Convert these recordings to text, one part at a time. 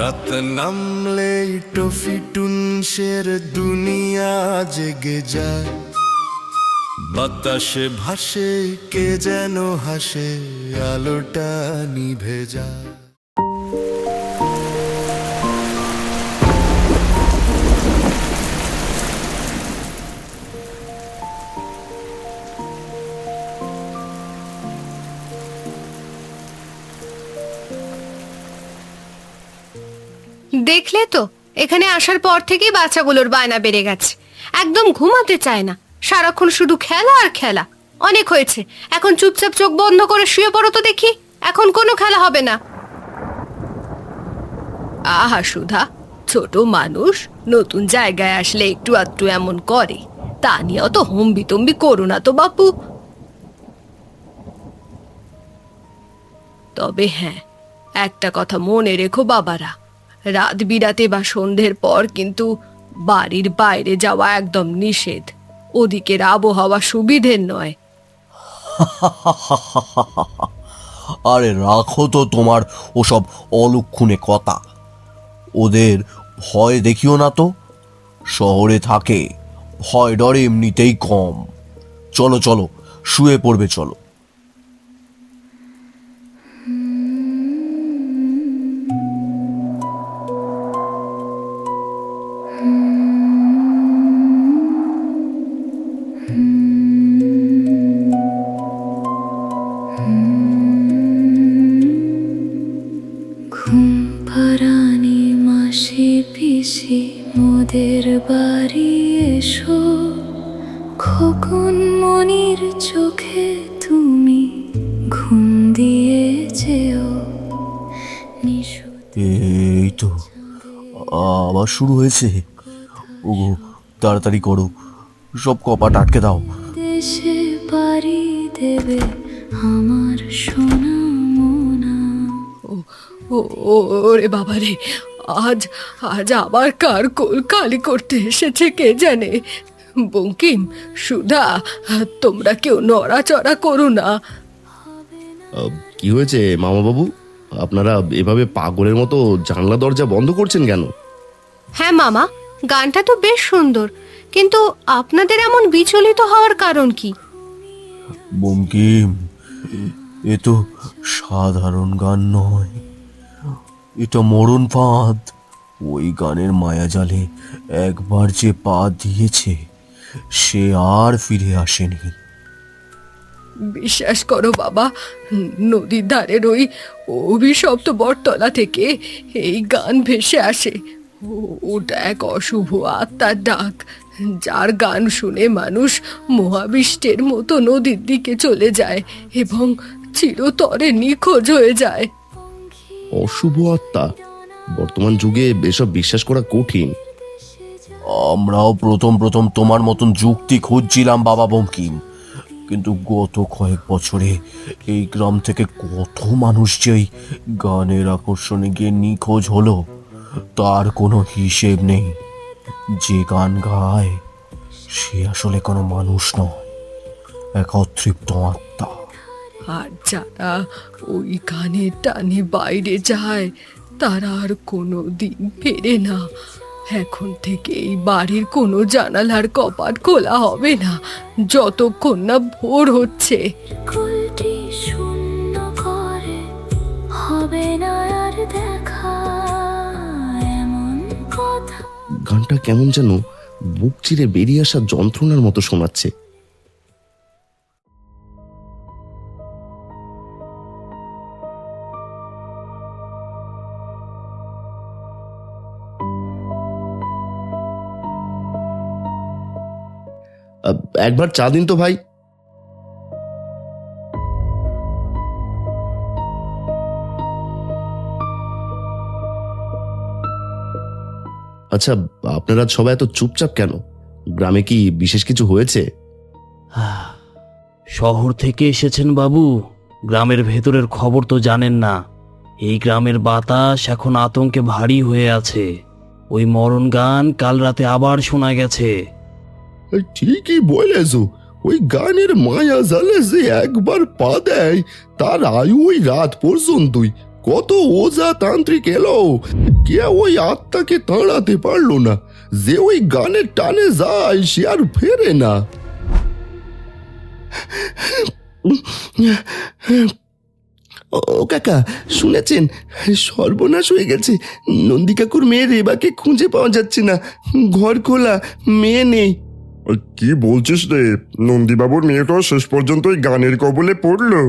রাত নামলে টফিটুনসের দুনিয়া জেগে যায়, বাতাসে ভাসে কে যেন হাসে, আলোটা নিভে যায়। দেখলে তো, এখানে আসার পর থেকেই বাচ্চাগুলোর বায়না বেড়ে গেছে। একদম ঘুমাতে চায় না, সারাক্ষণ শুধু খেলা আর খেলা। অনেক হয়েছে, এখন চুপচাপ চোখ বন্ধ করে শুয়ে পড়ো তো দেখি, এখন কোনো খেলা হবে না। আহা সুধা, ছোট মানুষ নতুন জায়গায় আসলে একটু আধটু এমন করে, তা নিয়ে অত হম্বিতম্বি করো না তো বাপু। তবে হ্যাঁ, একটা কথা মনে রেখো বাবারা, রাত বিরাতে বা সন্ধ্যের পর কিন্তু বাড়ির বাইরে যাওয়া একদম নিষেধ। ওদিকের আবহাওয়া সুবিধের নয়। আরে রাখো তো তোমার ওসব অলক্ষণে কথা, ওদের ভয় দেখিও না তো। শহরে থাকে, ভয় ডর এমনিতেই কম। চলো চলো, শুয়ে পড়বে চলো। ঘুমপাড়ানি মাসি পিসি মোদের বাড়ি এসো, খোকন মনির চোখে তুমি ঘুম দিয়ে যেও। এই তো আবার শুরু হয়েছে। ওগো তাড়াতাড়ি করো, সব কপাট আটকে দাও। দেশে বাড়ি দেবে আমার সোনা মোনা। ওরে বাবা রে, আজ আজ আবার কার কোল কালি করতে এসেছে কে জানে। বঙ্কিম, সুধা, তোমরা কেউ নড়াচড়া করো না। কি হয়েছে মামা বাবু, আপনারা এভাবে পাগলের মতো জানলা দরজা বন্ধ করছেন কেন? হ্যাঁ মামা, গানটা তো বেশ সুন্দর, কিন্তু আপনাদের এমন বিচলিত হওয়ার কারণ কি? বঙ্কিম, এ তো সাধারণ গান নয়, এটা মরণ ফাঁদ। ওই গানের মায়াজালে একবার যে পা দিয়েছে সে আর ফিরে আসেনি। বিশ্বাস করো বাবা, নদীর ধারের ওই অভিশপ্ত বটতলা থেকে এই গান ভেসে আসে। ওটা এক অশুভ আত্মার ডাক, যার গান শুনে মানুষ মহাবিষ্টের মতো নদীর দিকে চলে যায় এবং চিরতরে নিখোঁজ হয়ে যায়। অশুভ আত্মা? বর্তমান যুগে এসব বিশ্বাস করা কঠিন। আমরাও প্রথম প্রথম তোমার মতন যুক্তি খুঁজছিলাম বাবা বঙ্কিম, কিন্তু গত কয়েক বছরে এই গ্রাম থেকে কত মানুষ যে এই গানের আকর্ষণে গিয়ে নিখোঁজ হলো তার কোনো হিসেব নেই। যে গান গায় সে আসলে কোনো মানুষ নয়, এক অতৃপ্ত আত্মা। আর যারা ওই গানের টানে বাইরে যায় তারা আর কোনো দিন ফেরে না। এখন থেকে এই বাড়ির কোনো জানালার কপাট খোলা হবে না যতক্ষণ না ভোর হচ্ছে। কুলটি শূন্য করে হবে না আর দেখা এমন কথা। গানটা কেমন যেন বুক চিরে বেরিয়ে আসা যন্ত্রণার মতো শোনাচ্ছে। একবার চা দিন তো ভাই। আচ্ছা, আপনারা সবাই এত চুপচাপ কেন? গ্রামে কি বিশেষ কিছু হয়েছে? শহর থেকে এসেছেন বাবু, গ্রামের ভেতরের খবর তো জানেন না। এই গ্রামের বাতাস এখন আতঙ্কে ভারী হয়ে আছে। ওই মরণ গান কাল রাতে আবার শোনা গেছে। ঠিকই বলেছো, ওই গানের মায়া জালে যে একবার পা দেয় তার আয়ু ওই রাত পর্যন্তই, কত ওঝা তান্ত্রিক এলো, কেউ ওই আত্মাকে তাড়াতে পারলো না। যে ওই গানের টানে যায় সে আর ফেরে না। ও কাকা, শুনেছেন? সর্বনাশ হয়ে গেছে। নন্দী কাকুর মেয়ে রেবাকে খুঁজে পাওয়া যাচ্ছে না। ঘর খোলা, মেয়ে নেই। কি বলছিস রে? নন্দীবাবুর মেয়েটা শেষ পর্যন্ত ওই গানের কবলে পড়লো?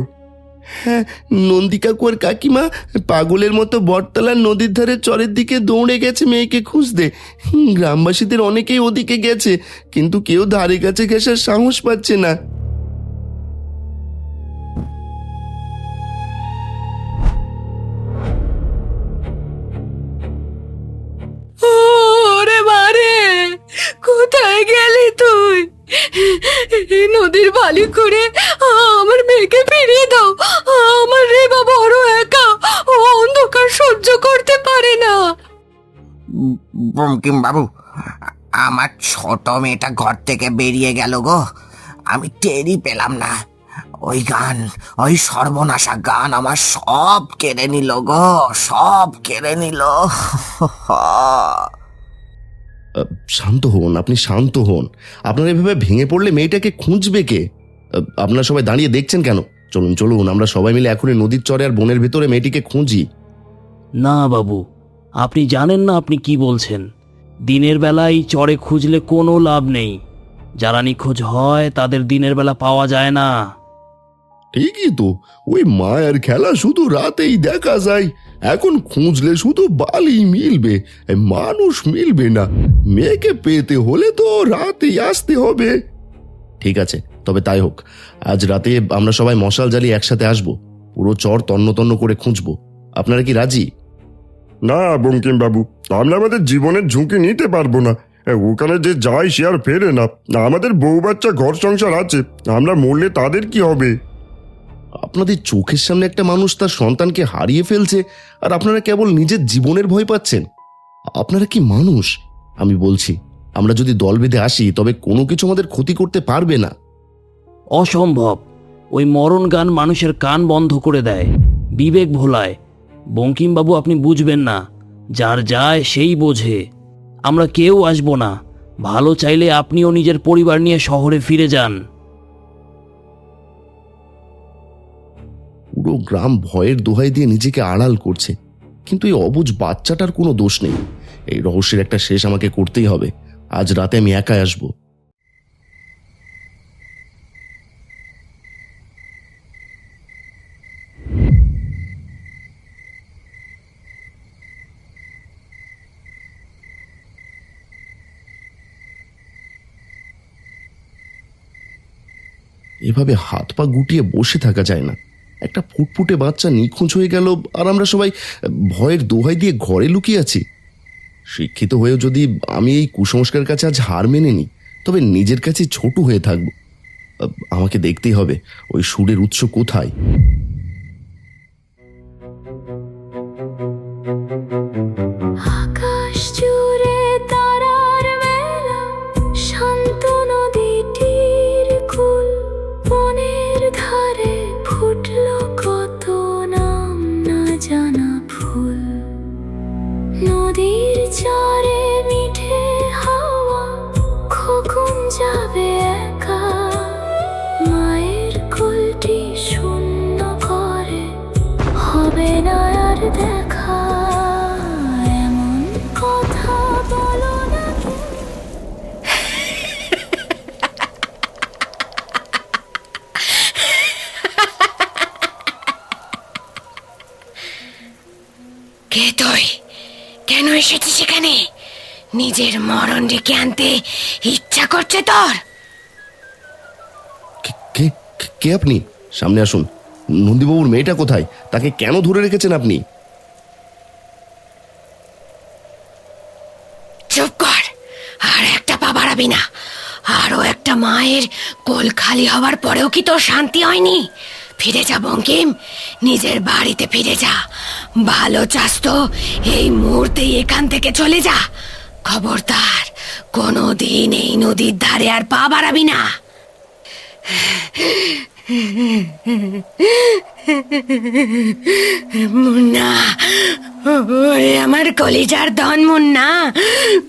হ্যাঁ, নন্দী কাকু আর কাকিমা পাগলের মতো বটতলার নদীর ধারে চরের দিকে দৌড়ে গেছে মেয়েকে খুঁজতে। গ্রামবাসীদের অনেকেই ওদিকে গেছে, কিন্তু কেউ ধারে কাছে ঘেঁষার সাহস পাচ্ছে না। ওরে মারে, কোথায় গেলি তুই? এই নদীর বালি করে আমার মেয়েকে ফিরিয়ে দাও। আমার রেবা বড় একা, ও অন্ধকার সহ্য করতে পারে না। বঙ্কিম বাবু, আমার ছোট মেয়েটা ঘর থেকে বেরিয়ে গেল গো। আমি টেরই পেলাম না। ওই গান, ওই সর্বনাশা গান আমার সব কেড়ে নিল গো, সব কেড়ে নিল। শান্ত হন, আপনি শান্ত হন। আপনারা এভাবে ভেঙে পড়লে মেয়েটাকে খুঁজবে কে? আপনারা সবাই দাঁড়িয়ে দেখছেন কেন? চলুন চলুন, আমরা সবাই মিলে এখনই নদীর চরে আর বনের ভেতরে মেয়েটিকে খুঁজি। না বাবু, আপনি জানেন না আপনি কি বলছেন। দিনের বেলায় চরে খুঁজলে কোনো লাভ নেই। যারা নিখোঁজ হয় তাদের দিনের বেলা পাওয়া যায় না। ঠিকই তো, ওই মায়ের খেলা শুধু রাতেই দেখা যায়। এখন খুঁজলে শুধু বালি মিলবে, মানুষ মিলবে না। মেয়েকে পেতে হলে তো রাতেই আসতে হবে। ঠিক আছে, তবে তাই হোক। আজ রাতে আমরা সবাই মশাল জ্বালিয়ে একসাথে আসবো, পুরো চর তন্ন তন্ন করে খুঁজবো। আপনারা কি রাজি? না বঙ্কিম বাবু, আমরা আমাদের জীবনের ঝুঁকি নিতে পারবো না। ওখানে যে যায় সে আর ফেরে না। আমাদের বউ বাচ্চা, ঘর সংসার আছে। আমরা মরলে তাদের কি হবে? আপনাদের চোখের সামনে একটা মানুষ তার সন্তানকে হারিয়ে ফেলছে, আর আপনারা কেবল নিজের জীবনের ভয় পাচ্ছেন। আপনারা কি মানুষ? আমি বলছি, আমরা যদি দল বেঁধে আসি তবে কোনো কিছু আমাদের ক্ষতি করতে পারবে না। অসম্ভব। ওই মরণ গান মানুষের কান বন্ধ করে দেয়, বিবেক ভোলায়। বঙ্কিমবাবু, আপনি বুঝবেন না। যার যায় সেই বোঝে। আমরা কেউ আসবো না। ভালো চাইলে আপনিও নিজের পরিবার নিয়ে শহরে ফিরে যান। পুরো গ্রাম ভয়ের দোহাই দিয়ে নিজেকে আড়াল করছে, কিন্তু এই অবুঝ বাচ্চাটার কোনো দোষ নেই। এই রহস্যের একটা শেষ আমাকে করতেই হবে। আজ রাতে আমি একাই আসবো। এভাবে হাত পা গুটিয়ে বসে থাকা যায় না। একটা ফুটফুটে বাচ্চা নিখোঁজ হয়ে গেল, আর আমরা সবাই ভয়ের দোহাই দিয়ে ঘরে লুকিয়ে আছি। শিক্ষিত হয়েও যদি আমি এই কুসংস্কারের কাছে আজ হার মেনে নিই, তবে নিজের কাছে ছোট হয়ে থাকব। আমাকে দেখতেই হবে ওই সুরের উৎস কোথায়। আকাশ জুড়ে তারার মেলা, শান্ত নদীটির কুল, বনের ধারে ফুটলো কত নাম না জানা ফুল। নদীর চারে মিঠে হাওয়া, কখন যাবে একা। মায়ের কোলটি শূন্য করে, হবে না আর দেখা। এমন কথা বলো না কে? কে তুই? কেন এসেছিস এখানে? নিজের মরণ ডেকে আনতে ইচ্ছা করছে তোর? কে কে আপনি? সামনে আসুন। নন্দীবাবুর মেয়েটা কোথায়? তাকে কেন ধরে রেখেছেন আপনি? চুপ কর, আর একটা পা বাড়াবি না। আরো একটা মায়ের কোল খালি হওয়ার পরেও কি তোর শান্তি হয়নি? ফিরে যা বঙ্কিম, নিজের বাড়িতে ফিরে যা। ভালো চাস তো এই মুহূর্তেই এখান থেকে চলে যা। খবরদার, কোনোদিন এই নদীর ধারে আর পা বাড়াবি না। মুন্না, ওরে আমার কলিজার ধন মুন্না,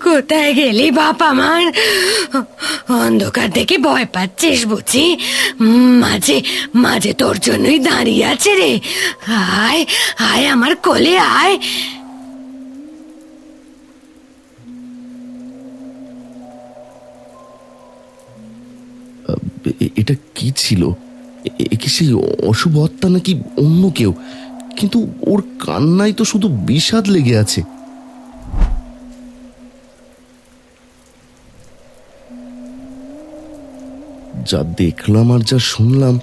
কোথায় গেলি বাপ আমার? অন্ধকার দেখে ভয় পাচ্ছিস বুঝি? মাঝে মাঝে তোর জন্যই দাঁড়িয়ে আছে রে। আয় আয় আমার কোলে আয়। এটা কি ছিল? এ কি সেই অশুভ আত্মা নাকি অন্য কেউ? কিন্তু ওর কান্নায় তো শুধু বিষাদ লেগে আছে। যা দেখলাম আর যা শুনলাম,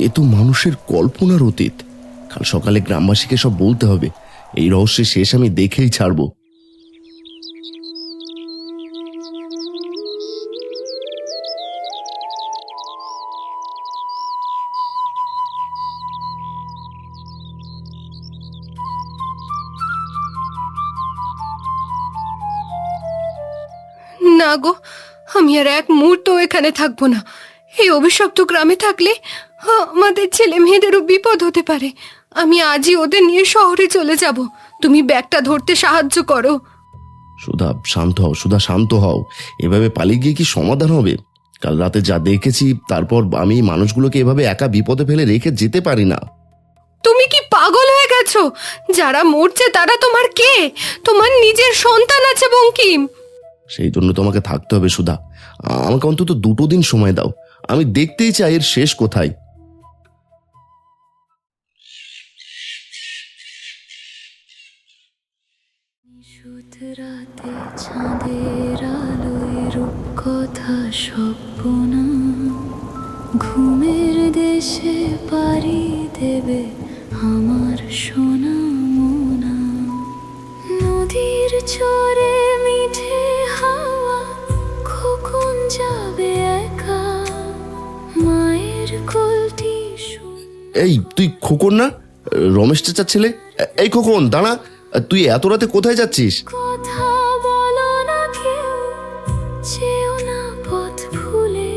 এ তো মানুষের কল্পনার অতীত। কাল সকালে গ্রামবাসীকে সব বলতে হবে। এই রহস্যের শেষ আমি দেখেই ছাড়বো। না গো, আমি আর এক মুহূর্ত এখানে থাকবো না। এই অভিশপ্ত গ্রামে থাকলে আমাদের ছেলে মেয়েদেরও বিপদ হতে পারে। আমি আজই ওদের নিয়ে শহরে চলে যাব। তুমি ব্যাগটা ধরতে সাহায্য করো। সুধা শান্ত হও, সুধা শান্ত হও। এভাবে পালিয়ে গিয়ে কি সমাধান হবে? কাল রাতে যা দেখেছি, তারপর আমি এই মানুষগুলোকে এভাবে একা বিপদে ফেলে রেখে যেতে পারি না। তুমি কি পাগল হয়ে গেছো? যারা মরছে তারা তোমার কে? তোমার নিজের সন্তান আছে বঙ্কিম। সেই জন্য তোমাকে থাকতে হবে সুধা। আমাকে অন্তত 2 দিন সময় দাও। আমি দেখতেই চাই এর শেষ কোথায়। নিশুত রাতে চাঁদের আলোয় রূপকথা স্বপ্ন, ঘুমের দেশে পাড়ি দেবে আমার সোনা মোনা। নদীর চরে মিঠে হাওয়া, খোকন যাবে একা, মায়ের কোলটি এই তুই খোকন না? রমেশ চাচার ছেলে? এই খোকন দাঁড়া, তুই এত রাতে কোথায় যাচ্ছিস? কথা বলো না কেউ, চেও না পথ ভুলে,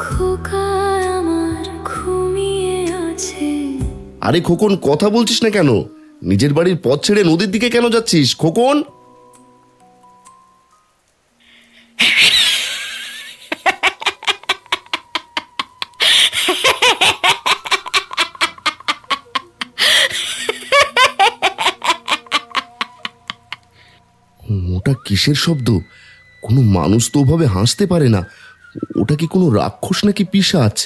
খোকা আমার ঘুমিয়ে আছে। আরে খোকন, কথা বলছিস না কেন? নিজের বাড়ির পথ ছেড়ে নদীর দিকে কেন যাচ্ছিস খোকন? ওটা কিসের শব্দ? কোনো মানুষ তো ওভাবে হাসতে পারে না। ওটা কি কোনো রাক্ষস নাকি পিশাচ?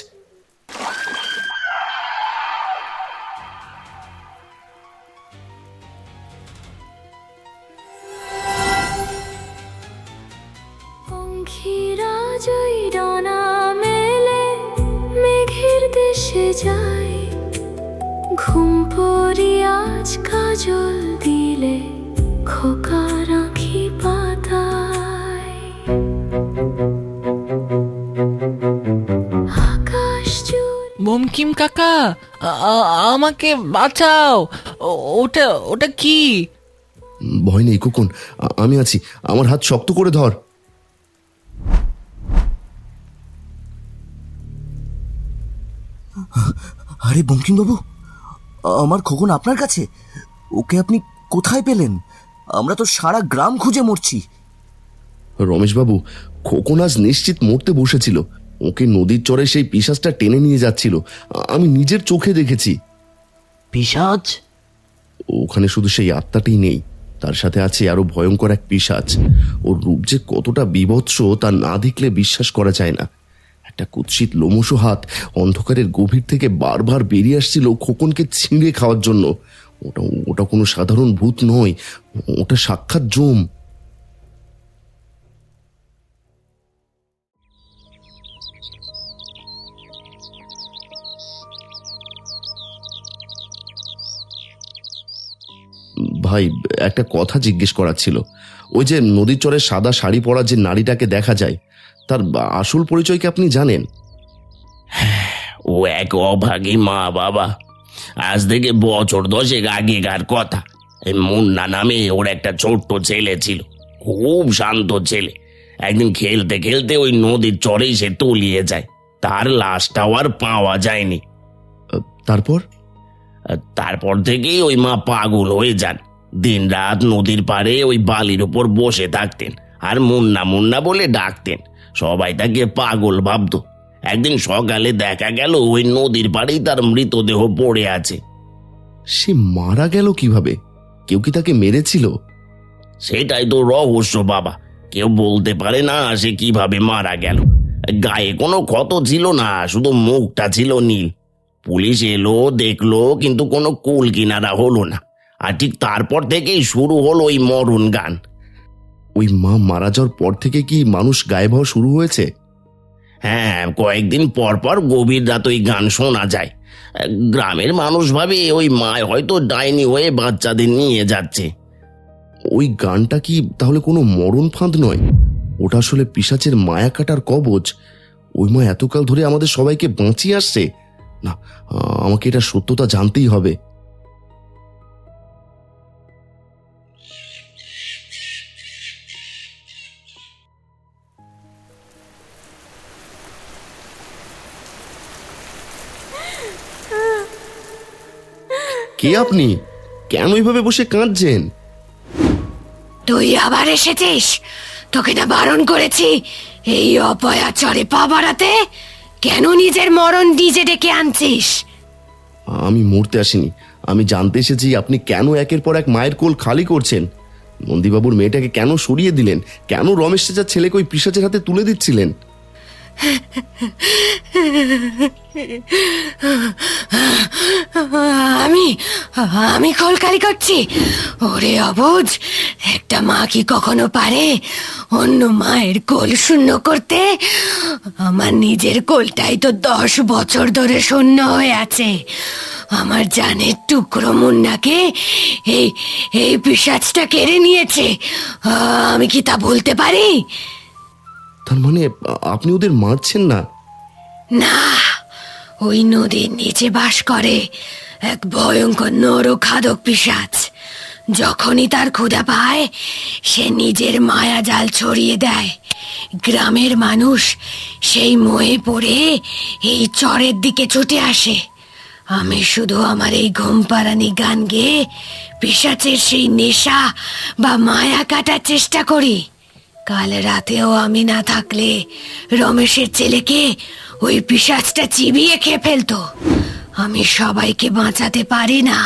পঙ্খিরা জয় ডানা মেলে মেঘের দেশে যায়, ঘুম পড়ি আজ কাজল দিলে খোকা রাখি পাতায়। আকাশ জুড়ে বঙ্কিম কাকা, আমাকে বাঁচাও। ওটা ওটা কি? ভয় নেই খোকন, আমি আছি। আমার হাত শক্ত করে ধর। আরে বঙ্কিমবাবু, আমার খোকন আপনার কাছে। ওকে আপনি কোথায় পেলেন? আমরা তো সারা গ্রাম খুঁজে মরছি। রমেশবাবু, খোকন আজ নিশ্চিত মরতে বসেছিল। ওকে নদীর চরে সেই পিশাচটা টেনে নিয়ে যাচ্ছিল। আমি নিজের চোখে দেখেছি। পিশাচ? ওখানে শুধু সেই আত্মাটাই নেই, তার সাথে আছে আরো ভয়ঙ্কর এক পিশাচ। ওর রূপ যে কতটা বীভৎস তা না দেখলে বিশ্বাস করা যায় না। একটা কুৎসিত লোমশ হাত অন্ধকারের গভীর থেকে বারবার বেরিয়ে আসছিল খোকনকে ছিঁড়ে খাওয়ার জন্য। ওটা ওটা কোনো সাধারণ ভূত নয়, ওটা সাক্ষাৎ যম। ভাই, একটা কথা জিজ্ঞেস করার ছিল। ওই যে নদীর চরে সাদা শাড়ি পরা যে নারীটাকে দেখা যায়, তার আসল পরিচয় কি আপনি জানেন? ও এক অভাগী মা বাবা। আজ থেকে বছর 10 আগেকার কথা। এই মুন্না নামে ওর একটা ছোট্ট ছেলে ছিল, খুব শান্ত ছেলে। একদিন খেলতে খেলতে ওই নদীর চরেই সে তলিয়ে যায়। তার লাশটাও আর পাওয়া যায়নি। তারপর? তারপর থেকেই ওই মা পাগল হয়ে যান। দিনরাত নদীর পাড়ে ওই বালির উপর বসে থাকতেন আর মুন্না মুন্না বলে ডাকতেন। সবাই তাকে পাগল ভাবতো। একদিন সকালে দেখা গেল ওই নদীর পাড়েই তার মৃতদেহ পড়ে আছে। সে মারা গেল কিভাবে? কেউ কি তাকে মেরেছিল? সেটাই তো রহস্য বাবা। কেউ বলতে পারে না সে কিভাবে মারা গেল। গায়ে কোনো ক্ষত ছিল না, শুধু মুখটা ছিল নীল। পুলিশ এলো, দেখলো, কিন্তু কোনো কুল কিনারা হলো না। আর ঠিক তারপর থেকেই শুরু হলো ওই মরণ গান। ওই মা মারা যাওয়ার পর থেকে কি মানুষ গায়েব হওয়া শুরু হয়েছে? হ্যাঁ, কয়েকদিন পর পর গভীর রাত ওই গান শোনা যায়। গ্রামের মানুষ ভাবে ওই মা হয়তো ডাইনি হয়ে বাচ্চাদের নিয়ে যাচ্ছে। ওই গানটা কি তাহলে কোনো মরণ ফাঁদ নয়? ওটা আসলে পিশাচের মায়া কাটার কবচ। ওই মা এতকাল ধরে আমাদের সবাইকে বাঁচিয়ে আসছে। না, আমাকে এটা সত্যতা জানতেই হবে। কে আপনি? কেন এইভাবে বসে কাঁদছেন? তুই আবার এসেছিস? তোকে না বারণ করেছি এই অপয়াচরে পা বাড়াতে? কেন নিজের মরণ নিজে ডেকে আনছিস? আমি মরতে আসিনি, আমি জানতে এসেছি আপনি কেন একের পর এক মায়ের কোল খালি করছেন। নন্দীবাবুর মেয়েটাকে কেন সরিয়ে দিলেন? কেন রমেশ চাচার ছেলেকে ওই পিশাচের হাতে তুলে দিচ্ছিলেন? আমি আমি কলকালি করছি? ওরে অবুঝ, একটা মা কি কখনো পারে অন্য মায়ের কোল শূন্য করতে? আমার নিজের কোলটাই তো 10 বছর ধরে শূন্য হয়ে আছে। আমার জানের টুকরো মুন্নাকে এই এই পিশাচটা কেড়ে নিয়েছে। আমি কি তা বলতে পারি? তার মানে আপনি ওদের মারছেন না? না, ওই নদীর নিচে বাস করে এক ভয়ঙ্কর নরখাদক পিশাচ। যখনই তার ক্ষুধা পায় সে নিজের মায়া জাল ছড়িয়ে দেয়। গ্রামের মানুষ সেই মোহে পড়ে এই চরের দিকে ছুটে আসে। আমি শুধু আমার এই ঘুমপাড়ানি গান গেয়ে পিশাচের সেই নেশা বা মায়া কাটার চেষ্টা করি। কাল রাতেও আমি না থাকলে রমেশের ছেলেকে ওই পিশাচটা চিবিয়ে খেয়ে ফেলতো। আমি সবাইকে বাঁচাতে পারি না,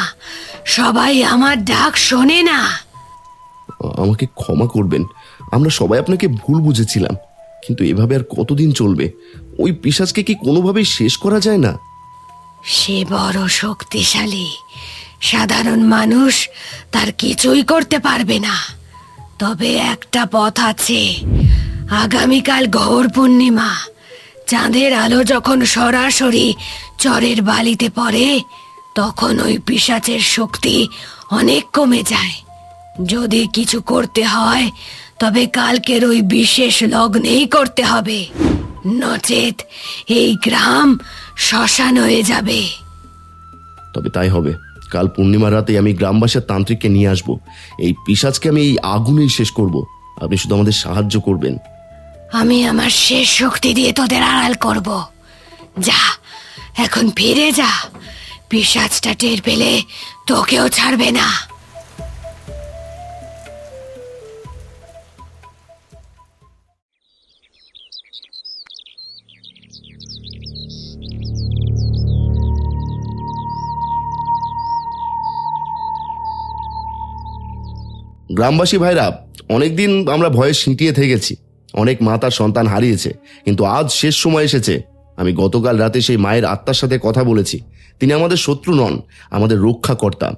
সবাই আমার ডাক শোনে না। আমাকে ক্ষমা করবেন, আমরা সবাই আপনাকে ভুল বুঝেছিলাম। কিন্তু এভাবে আর কতদিন চলবে? ওই পিশাচকে কি কোনোভাবেই শেষ করা যায় না? সে বড় শক্তিশালী, সাধারণ মানুষ তার কিছুই করতে পারবে না। তবে একটা পথ আছে। আগামীকাল ঘোর পূর্ণিমা, চাঁদের আলো যখন সরাসরি চরের বালিতে পড়ে তখন ওই পিশাচের শক্তি অনেক কমে যায়। যদি কিছু করতে হয় তবে কালকের ওই বিশেষ লগ্নেই করতে হবে, নচেত এই গ্রাম শ্মশান হয়ে যাবে। তবে তাই হবে। কাল পূর্ণিমা রাতে আমি গ্রামবাসীর তান্ত্রিককে নিয়ে আসব। এই পিশাচকে আমি এই আগুনেই শেষ করব। আপনি শুধু আমাদের সাহায্য করবেন। আমি আমার শেষ শক্তি দিয়ে তোদের আড়াল করব। যা, এখন ফিরে যা। পিশাচটা টের পেলে তোকেও ছাড়বে না। গ্রামবাসী ভাইরা, অনেকদিন আমরা ভয়ে সিঁটিয়ে থেকেছি। অনেক মা তার সন্তান হারিয়েছে, কিন্তু আজ শেষ সময় এসেছে। আমি গতকাল রাতে সেই মায়ের আত্মার সাথে কথা বলেছি। তিনি আমাদের শত্রু নন, আমাদের রক্ষাকর্তা।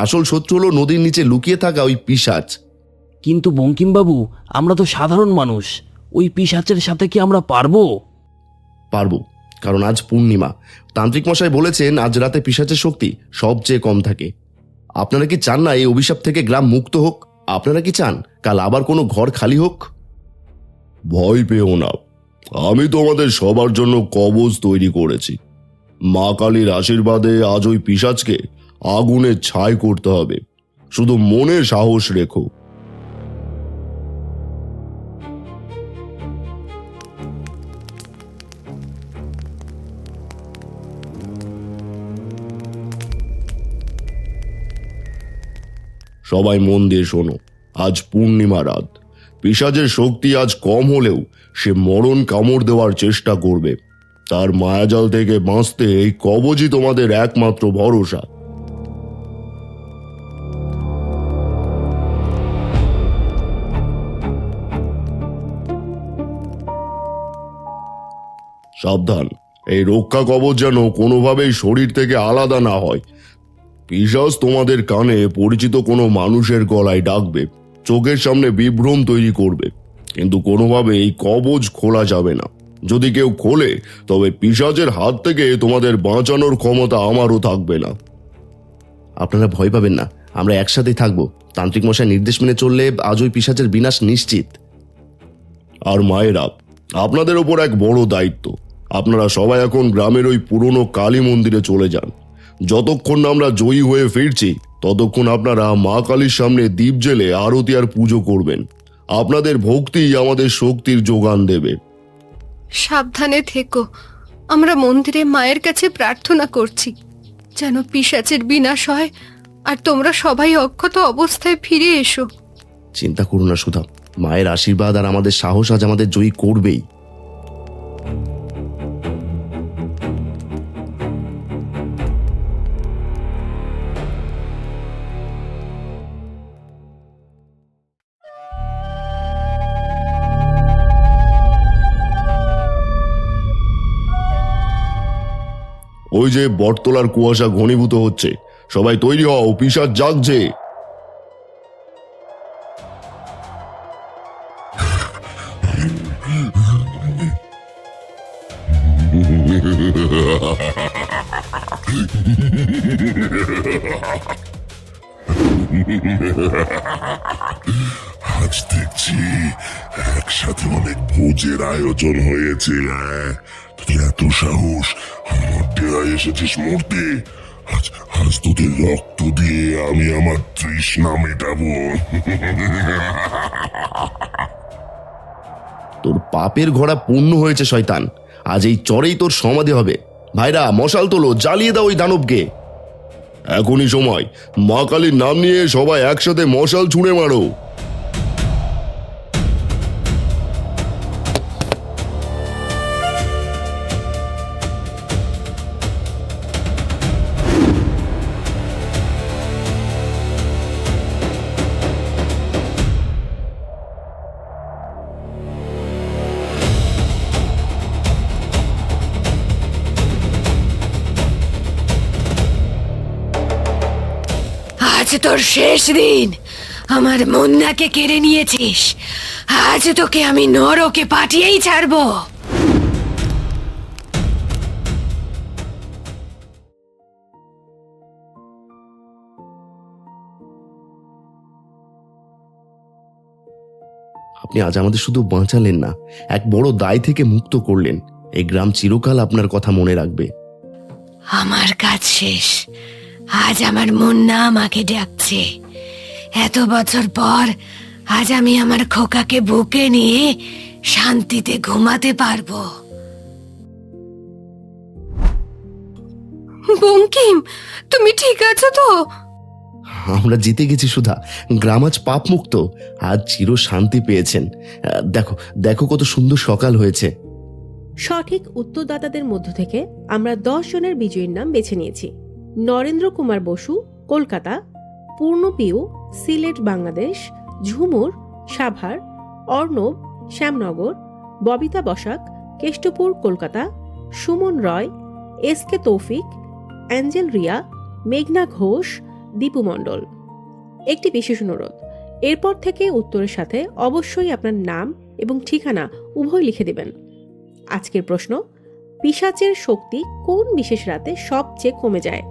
আসল শত্রু হলো নদীর নিচে লুকিয়ে থাকা ওই পিশাচ। কিন্তু বঙ্কিমবাবু, আমরা তো সাধারণ মানুষ, ওই পিশাচের সাথে কি আমরা পারবো? পারবো, কারণ আজ পূর্ণিমা। তান্ত্রিক মশাই বলেছেন আজ রাতে পিশাচের শক্তি সবচেয়ে কম থাকে। আপনারা কি চান না এই অভিশাপ থেকে গ্রাম মুক্ত হোক? আপনারা কি চান কাল আবার কোনো ঘর খালি হোক? ভয় পেও না, আমি তোমাদের সবার জন্য কবচ তৈরি করেছি। মা কালীর আশীর্বাদে আজ ওই পিশাচকে আগুনে ছাই করতে হবে। শুধু মনে সাহস রেখো। সবাই মন দিয়ে শোনো, আজ পূর্ণিমা রাত। পিশাচের শক্তি আজ কম হলেও সে মরণ কামড় দেওয়ার চেষ্টা করবে। তার মায়াজাল থেকে বাঁচতে এই কবচই তোমাদের একমাত্র ভরসা। সাবধান, এই রক্ষা কবচ যেন কোনোভাবেই শরীর থেকে আলাদা না হয়। পিশাচ তোমাদের কানে পরিচিত কোনো মানুষের গলায় ডাকবে, চোখের সামনে বিভ্রম তৈরি করবে, কিন্তু কোনোভাবে এই কবচ খোলা যাবে না। যদি কেউ খোলে তবে পিশাচের হাত থেকে তোমাদের বাঁচানোর ক্ষমতা আমারও থাকবে না। আপনারা ভয় পাবেন না, আমরা একসাথেই থাকবো। তান্ত্রিক মশাই নির্দেশ মেনে চললে আজ ওই পিশাচের বিনাশ নিশ্চিত। আর মায়েরা, আপনাদের ওপর এক বড় দায়িত্ব। আপনারা সবাই এখন গ্রামের ওই পুরনো কালী মন্দিরে চলে যান। যতক্ষণ না আমরা জয়ী হয়ে ফিরছি ততক্ষণ আপনারা মা কালীর সামনে দীপ জেলে আরতি আর পুজো করবেন। আপনাদের ভক্তিই আমাদের শক্তির যোগান দেবে। সাবধানে থেকো। আমরা মন্দিরে মায়ের কাছে প্রার্থনা করছি যেন পিশাচের বিনাশ হয় আর তোমরা সবাই অক্ষত অবস্থায় ফিরে এসো। চিন্তা করো না সুধা, মায়ের আশীর্বাদ আর আমাদের সাহস আজ আমাদের জয়ী করবেই। ওই যে বটতলার কুয়াশা ঘনীভূত হচ্ছে, সবাই তৈরি হও, পিশাচ জাগছে। আজ দেখছি একসাথে অনেক ভোজের আয়োজন হয়েছে। তোদের এত সাহস, আমার ডেরায় এসেছিস মরতে। আজ তোদের রক্ত দিয়ে আমি আমার তৃষ্ণা মেটাবো। তোর পাপের ঘোড়া পূর্ণ হয়েছে শয়তান, আজ এই চরেই তোর সমাধি হবে। ভাইরা, মশাল তোলো, জ্বালিয়ে দাও ওই দানবকে। এখনই সময়, মা কালীর নাম নিয়ে সবাই একসাথে মশাল ছুঁড়ে মারো। আজ তোর শেষ দিন। আমার মুন্নাকে কেড়ে নিয়েছিস, আজ তোকে আমি নরকে পাঠিয়েই ছাড়বো। আপনি আজ আমাদের শুধু বাঁচালেন না, এক বড় দায় থেকে মুক্ত করলেন। এই গ্রাম চিরকাল আপনার কথা মনে রাখবে। আমার কাজ শেষ। আজ আমার মুন্না আমাকে ডাকছে। এত বছর পর আজ আমি আমার খোকাকে বুকে নিয়ে শান্তিতে ঘুমাতে পারবো। বঙ্কিম, তুমি ঠিক আছো তো? আমরা জিতে গেছি সুধা, গ্রাম আজ পাপ মুক্ত, আজ চির শান্তি পেয়েছেন। দেখো দেখো কত সুন্দর সকাল হয়েছে। সঠিক উত্তরদাতাদের মধ্য থেকে আমরা 10 জনের বিজয়ীর নাম বেছে নিয়েছি। নরেন্দ্র কুমার বসু, কলকাতা; পূর্ণপিউ, সিলেট, বাংলাদেশ; ঝুমুর, সাভার; অর্ণব, শ্যামনগর; ববিতা বসাক, কেষ্টপুর, কলকাতা; সুমন রয়, এসকে তৌফিক, অ্যাঞ্জেল রিয়া, মেঘনা ঘোষ, দীপু মণ্ডল। একটি বিশেষ অনুরোধ, এরপর থেকে উত্তরের সাথে অবশ্যই আপনার নাম এবং ঠিকানা উভয় লিখে দেবেন। আজকের প্রশ্ন: পিশাচের শক্তি কোন বিশেষ রাতে সবচেয়ে কমে যায়?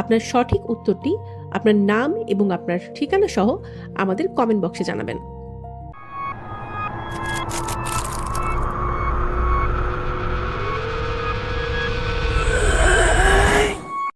আপনার সঠিক উত্তরটি আপনার নাম এবং আপনার ঠিকানা সহ আমাদের কমেন্ট বক্সে জানাবেন।